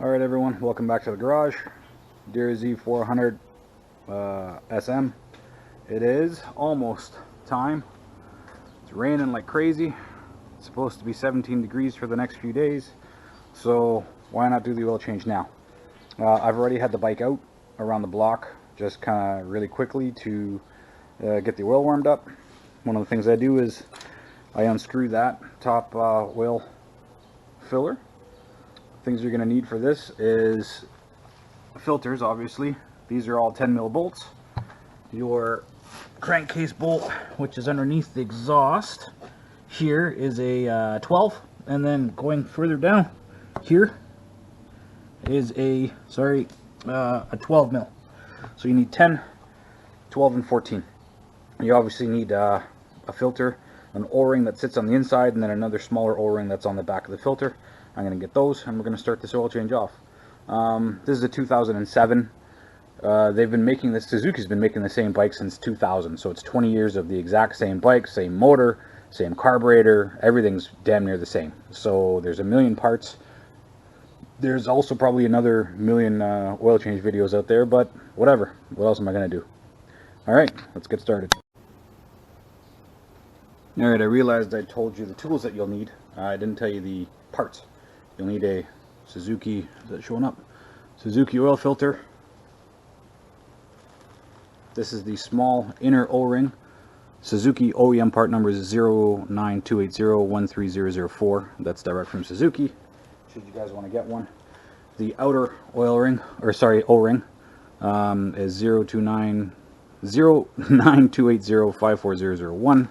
Alright everyone, welcome back to the garage. DRZ 400 SM. It is almost time. It's raining like crazy. It's supposed to be 17 degrees for the next few days, so why not do the oil change now? I've already had the bike out around the block just kind of really quickly to get the oil warmed up. One of the things I do is I unscrew that top oil filler. Things you're going to need for this is filters, obviously. These are all 10 mil bolts. Your crankcase bolt, which is underneath the exhaust, here is a 12, and then going further down here is a 12 mil. So you need 10, 12, and 14. You obviously need a filter, an O-ring that sits on the inside, and then another smaller O-ring that's on the back of the filter. I'm going to get those, and we're going to start this oil change off. This is a 2007. They've been making this, Suzuki's been making the same bike since 2000, so it's 20 years of the exact same bike, same motor, same carburetor, everything's damn near the same. So there's a million parts. There's also probably another million oil change videos out there, but whatever. What else am I going to do? Alright, let's get started. Alright, I realized I told you the tools that you'll need. I didn't tell you the parts. You'll need a Suzuki, is that showing up? Suzuki oil filter. This is the small inner O-ring. Suzuki OEM part number is 09280130004. That's direct from Suzuki, should you guys want to get one. The outer oil ring, or sorry, O-ring, is 09280540001.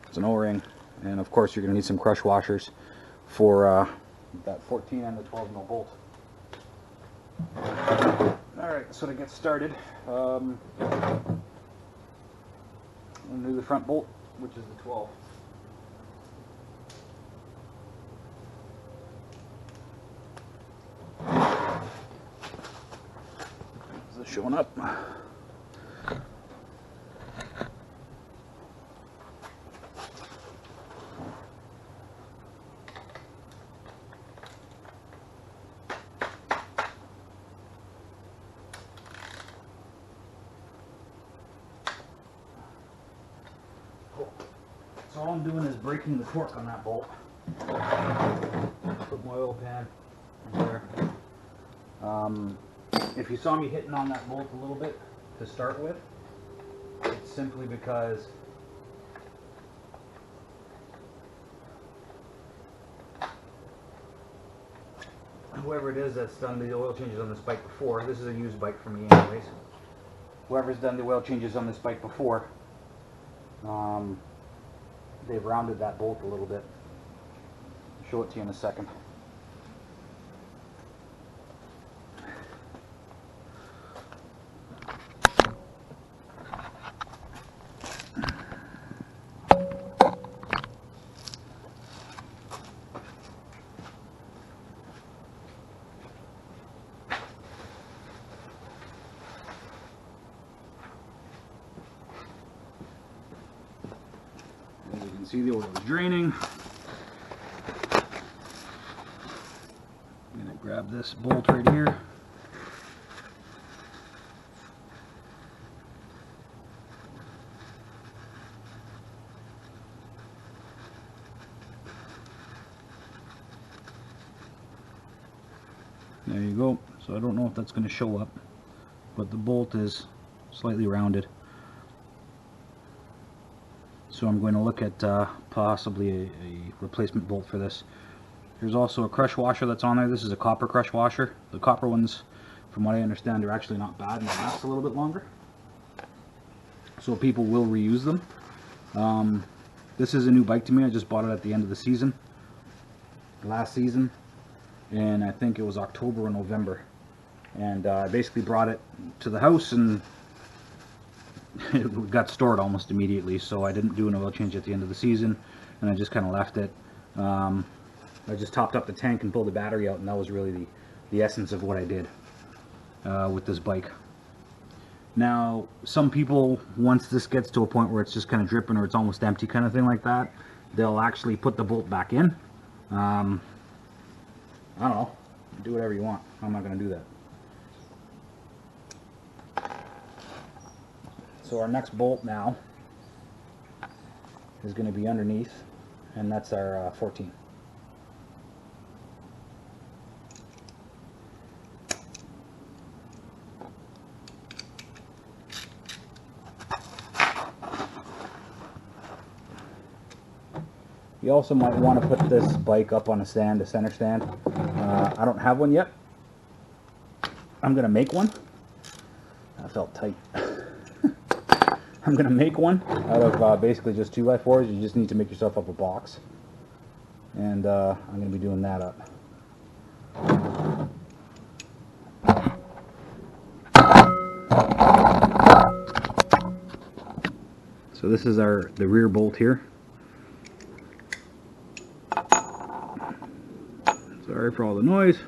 It's an O-ring, and of course you're going to need some crush washers for that 14 and the 12 mil bolt. Alright, so to get started, I'm going to do the front bolt, which is the 12. Is this showing up? So all I'm doing is breaking the torque on that bolt. Put my oil pan in there. If you saw me hitting on that bolt a little bit to start with, it's simply because whoever it is that's done the oil changes on this bike before, this is a used bike for me anyways, whoever's done the oil changes on this bike before, they've rounded that bolt a little bit. I'll show it to you in a second. As you can see, the oil is draining. I'm going to grab this bolt right here. There you go. So I don't know if that's going to show up, but the bolt is slightly rounded. So I'm going to look at possibly a replacement bolt for this. There's also a crush washer that's on there. This is a copper crush washer. The copper ones, from what I understand, are actually not bad and they last a little bit longer. So people will reuse them. This is a new bike to me. I just bought it at the end of the season, last season, and I think it was October or November. And I basically brought it to the house and it got stored almost immediately, so I didn't do an oil change at the end of the season, and I just kind of left it. I just topped up the tank and pulled the battery out, and that was really the essence of what I did with this bike. Now, some people, once this gets to a point where it's just kind of dripping or it's almost empty kind of thing like that, they'll actually put the bolt back in. I don't know, do whatever you want. I'm not going to do that. So our next bolt now is going to be underneath, and that's our 14. You also might want to put this bike up on a stand, a center stand. I don't have one yet. I'm going to make one. That felt tight. I'm going to make one out of basically just 2x4s. You just need to make yourself up a box. And I'm going to be doing that up. So this is the rear bolt here. Sorry for all the noise.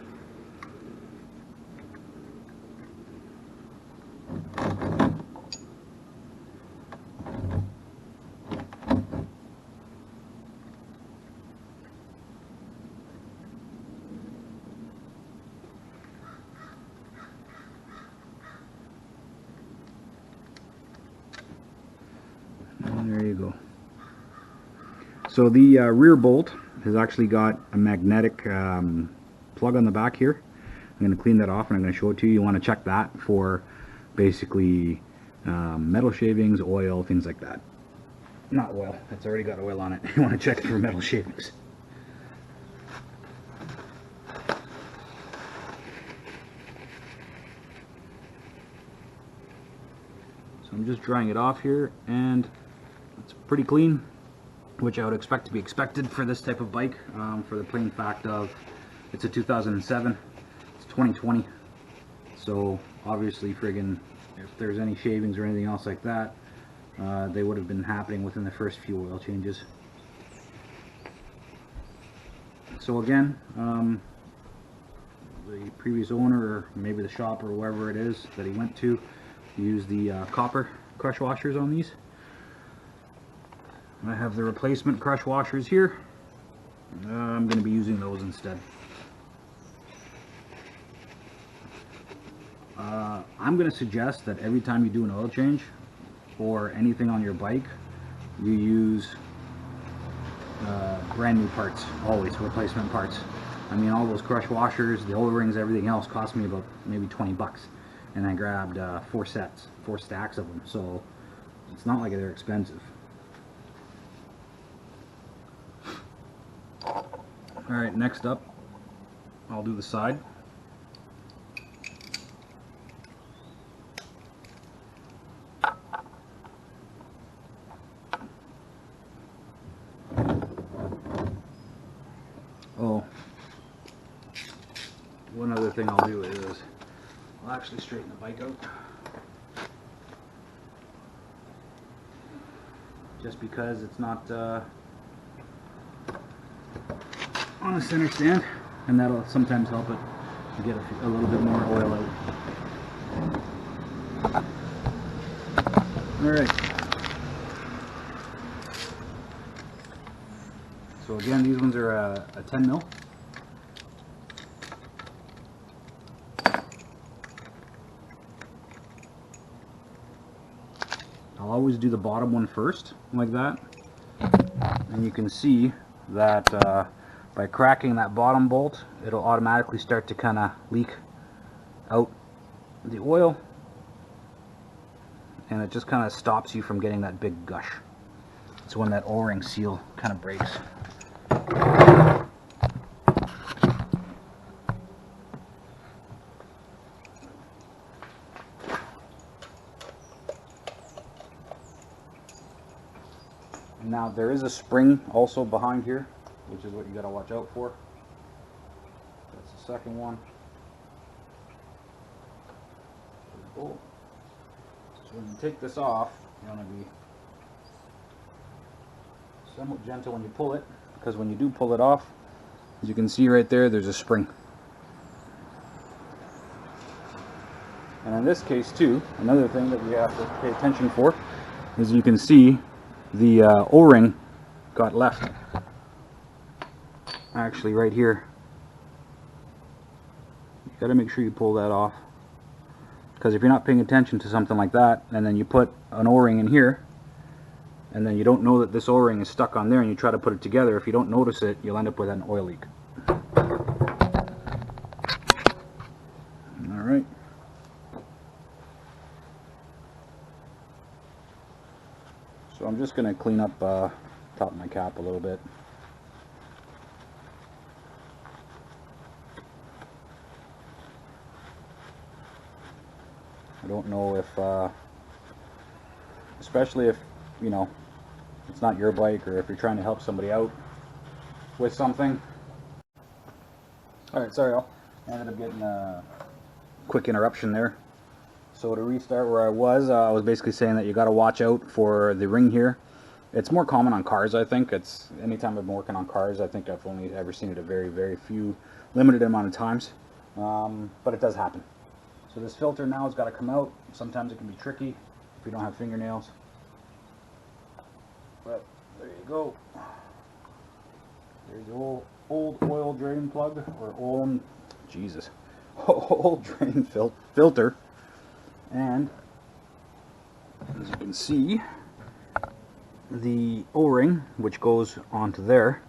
And there you go. So the rear bolt has actually got a magnetic plug on the back here. I'm going to clean that off and I'm going to show it to you. You want to check that for basically metal shavings, oil, things like that. Not oil, it's already got oil on it. You want to check it for metal shavings. So I'm just drying it off here, and it's pretty clean, which I would expect to be expected for this type of bike, for the plain fact of it's a 2007, it's 2020, so obviously friggin' if there's any shavings or anything else like that, they would have been happening within the first few oil changes. So again, the previous owner, or maybe the shop or wherever it is that he went to, used the copper crush washers on these. I have the replacement crush washers here. I'm going to be using those instead. I'm going to suggest that every time you do an oil change or anything on your bike, you use brand new parts, always replacement parts. I mean, all those crush washers, the O-rings, everything else cost me about maybe 20 bucks, and I grabbed 4 stacks of them, so it's not like they're expensive. Alright, next up, I'll do the side. Oh, one other thing I'll do is I'll actually straighten the bike out. Just because it's not on a center stand, and that'll sometimes help it get a little bit more oil out. Alright. So again, these ones are a 10 mil. I'll always do the bottom one first, like that. And you can see that by cracking that bottom bolt, it'll automatically start to kind of leak out the oil, and it just kind of stops you from getting that big gush. It's when that O-ring seal kind of breaks. Now there is a spring also behind here, which is what you got to watch out for. That's the second one. Cool. So when you take this off, you want to be somewhat gentle when you pull it, because when you do pull it off, as you can see right there, there's a spring. And in this case too, another thing that we have to pay attention for is you can see the O-ring got left actually right here. You got to make sure you pull that off, because if you're not paying attention to something like that, and then you put an O-ring in here, and then you don't know that this O-ring is stuck on there, and you try to put it together, if you don't notice it, you'll end up with an oil leak. Alright. So I'm just going to clean up top of my cap a little bit. I don't know if, especially if, you know, it's not your bike, or if you're trying to help somebody out with something. Alright, sorry y'all. I ended up getting a quick interruption there. So to restart where I was basically saying that you got to watch out for the ring here. It's more common on cars, I think. It's anytime I've been working on cars, I think I've only ever seen it a very, very few, limited amount of times. But it does happen. So this filter now has got to come out. Sometimes it can be tricky if you don't have fingernails. But there you go. There's the old oil drain plug, or old, Jesus, old drain filter. And as you can see, the O-ring, which goes onto there.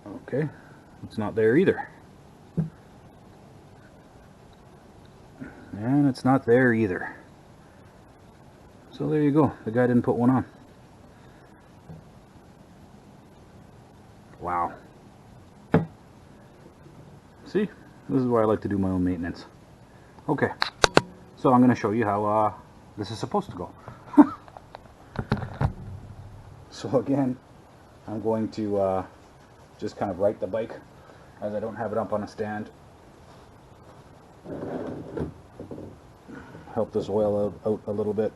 Okay, it's not there either. And it's not there either. So there you go. The guy didn't put one on. Wow. See? This is where I like to do my own maintenance. Okay. So I'm going to show you how this is supposed to go. So again, I'm going to just kind of right the bike, as I don't have it up on a stand. Help this oil out a little bit.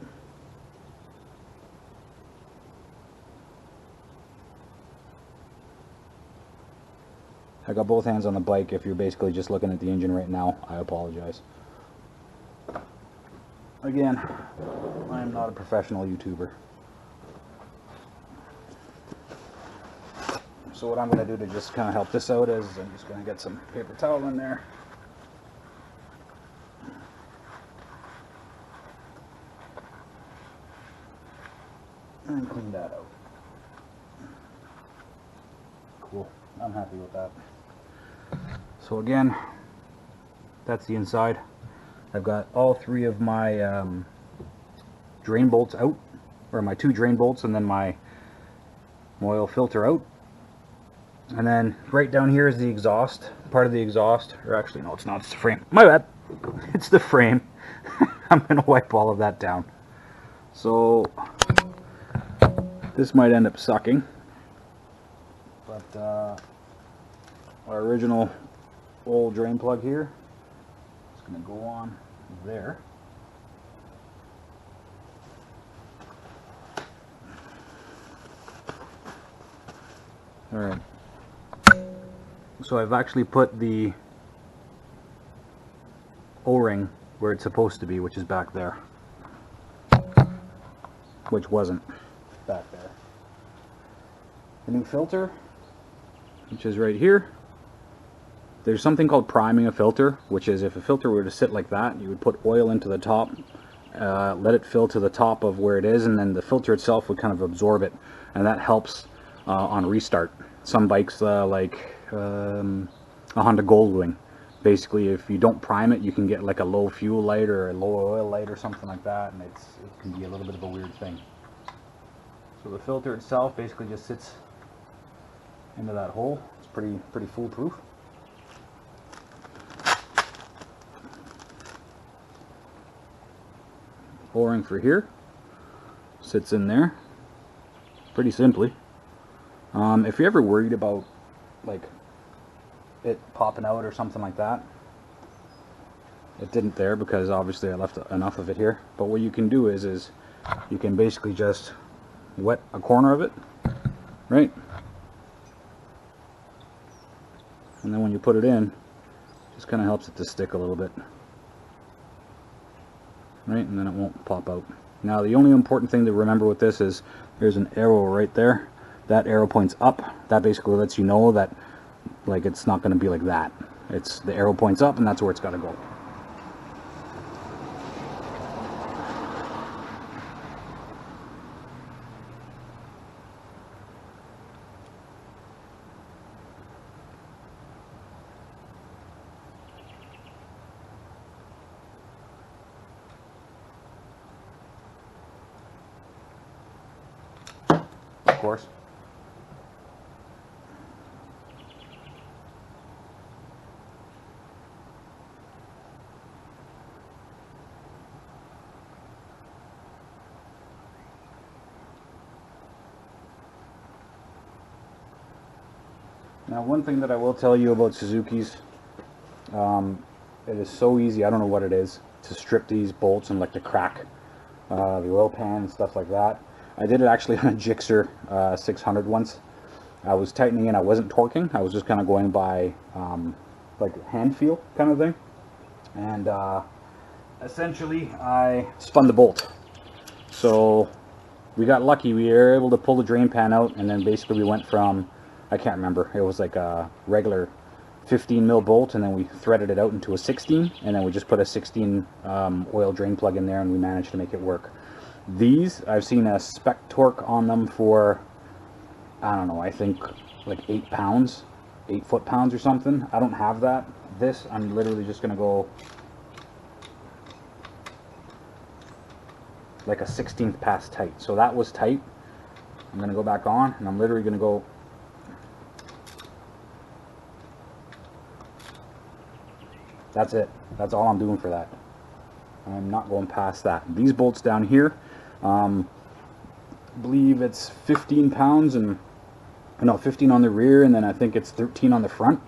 I got both hands on the bike. If you're basically just looking at the engine right now, I apologize. Again, I am not a professional YouTuber. So what I'm going to do to just kind of help this out is I'm just going to get some paper towel in there. And clean that out. Cool. I'm happy with that. So again, that's the inside. I've got all three of my drain bolts out, or my two drain bolts, and then my oil filter out. And then right down here is the exhaust, part of the exhaust, or actually no, it's not, it's the frame. My bad. It's the frame. I'm going to wipe all of that down. So this might end up sucking, but our original old drain plug here is going to go on there. Alright, so I've actually put the O-ring where it's supposed to be, which is back there, which wasn't back there. The new filter, which is right here. There's something called priming a filter, which is if a filter were to sit like that, you would put oil into the top, let it fill to the top of where it is, and then the filter itself would kind of absorb it, and that helps on restart. Some bikes like a Honda Goldwing, basically if you don't prime it, you can get like a low fuel light or a low oil light or something like that, and it can be a little bit of a weird thing. So the filter itself basically just sits into that hole. It's pretty foolproof. O-ring for here sits in there pretty simply. If you're ever worried about like it popping out or something like that, it didn't there because obviously I left enough of it here. But what you can do is you can basically just wet a corner of it, right? And then when you put it in, just kind of helps it to stick a little bit. Right, and then it won't pop out. Now the only important thing to remember with this is there's an arrow right there. That arrow points up. That basically lets you know that Like, it's not going to be like that. It's the arrow points up, and that's where it's got to go. Of course. Now, one thing that I will tell you about Suzuki's, it is so easy, I don't know what it is, to strip these bolts and like to crack the oil pan and stuff like that. I did it actually on a Gixxer 600 once. I was tightening and I wasn't torquing. I was just kind of going by like hand feel kind of thing. And essentially I spun the bolt. So we got lucky. We were able to pull the drain pan out, and then basically we went from, I can't remember, it was like a regular 15 mil bolt, and then we threaded it out into a 16, and then we just put a 16 oil drain plug in there, and we managed to make it work. These, I've seen a spec torque on them for, I don't know, I think like 8 pounds, 8 foot-pounds or something. I don't have that. This, I'm literally just going to go like a 16th pass tight. So that was tight. I'm going to go back on, and I'm literally going to go that's it. That's all I'm doing for that. I'm not going past that. These bolts down here, I believe it's 15 pounds, and no, 15 on the rear, and then I think it's 13 on the front.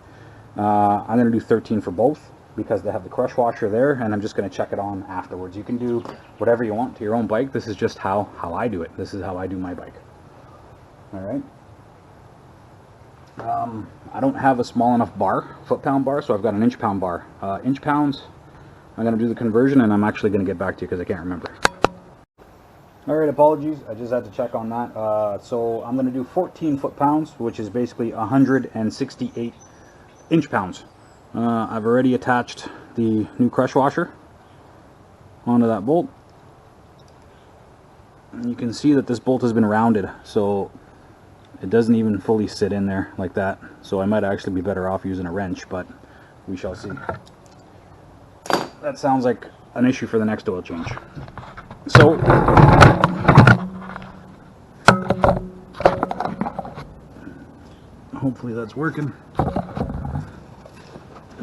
I'm going to do 13 for both because they have the crush washer there, and I'm just going to check it on afterwards. You can do whatever you want to your own bike. This is just how I do it. This is how I do my bike. All right. I don't have a small enough bar, foot-pound bar, so I've got an inch-pound bar. Inch-pounds, I'm going to do the conversion, and I'm actually going to get back to you because I can't remember. Alright, apologies, I just had to check on that. So I'm going to do 14 foot-pounds, which is basically 168 inch-pounds. I've already attached the new crush washer onto that bolt. And you can see that this bolt has been rounded, so it doesn't even fully sit in there like that. So I might actually be better off using a wrench, but we shall see. That sounds like an issue for the next oil change. So hopefully that's working.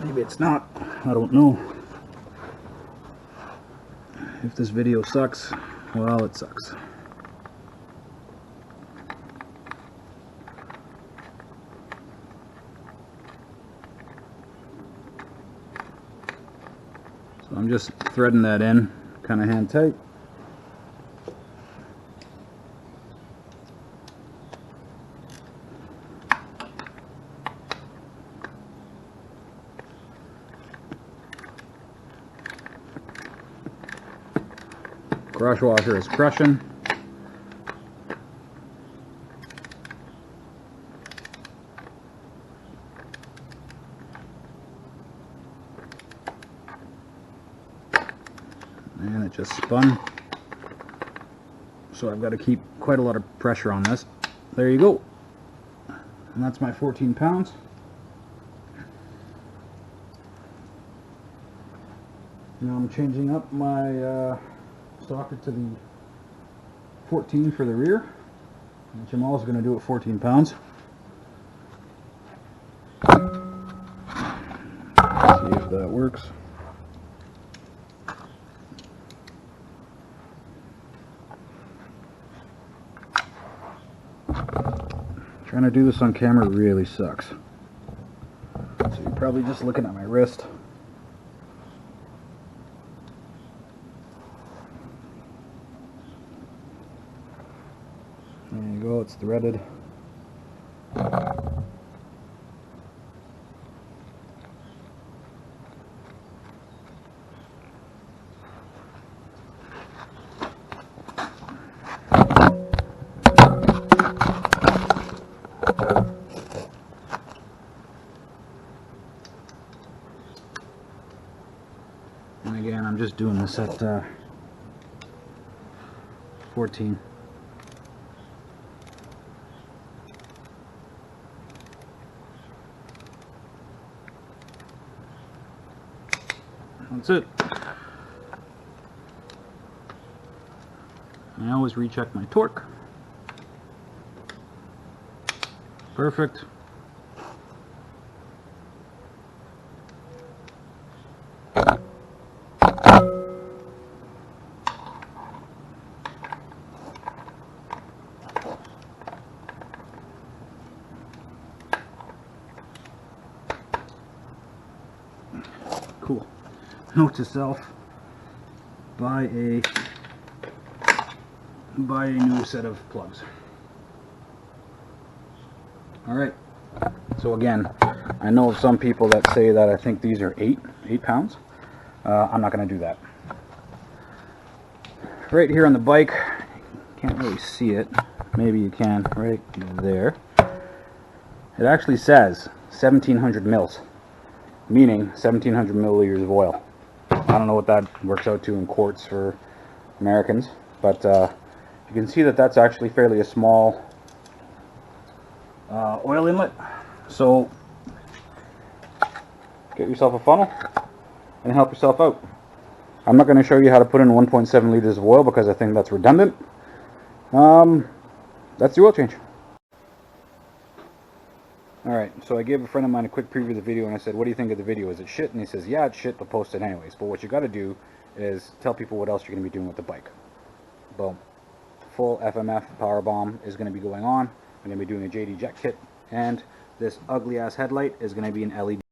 Maybe it's not. I don't know. If this video sucks, well, it sucks. So I'm just threading that in, kind of hand tight. Crush washer is crushing. And it just spun. So I've got to keep quite a lot of pressure on this. There you go. And that's my 14 pounds. Now I'm changing up my socket to the 14 for the rear, which I'm also going to do at 14 pounds. See if that works. Trying to do this on camera really sucks. So you're probably just looking at my wrist. There you go, it's threaded. doing this at 14. That's it. I always recheck my torque. Perfect. Cool. Note to self: buy a new set of plugs. All right. So again, I know of some people that say that I think these are 8 pounds. I'm not going to do that. Right here on the bike, can't really see it. Maybe you can. Right there. It actually says 1,700 mils, meaning 1,700 milliliters of oil. I don't know what that works out to in quarts for Americans, but you can see that that's actually fairly a small oil inlet. So get yourself a funnel and help yourself out. I'm not going to show you how to put in 1.7 liters of oil because I think that's redundant. That's the oil change. Alright, so I gave a friend of mine a quick preview of the video and I said, what do you think of the video? Is it shit? And he says, yeah, it's shit, but post it anyways. But what you got to do is tell people what else you're going to be doing with the bike. Boom. Full FMF power bomb is going to be going on. I'm going to be doing a JD jet kit, and this ugly ass headlight is going to be an LED.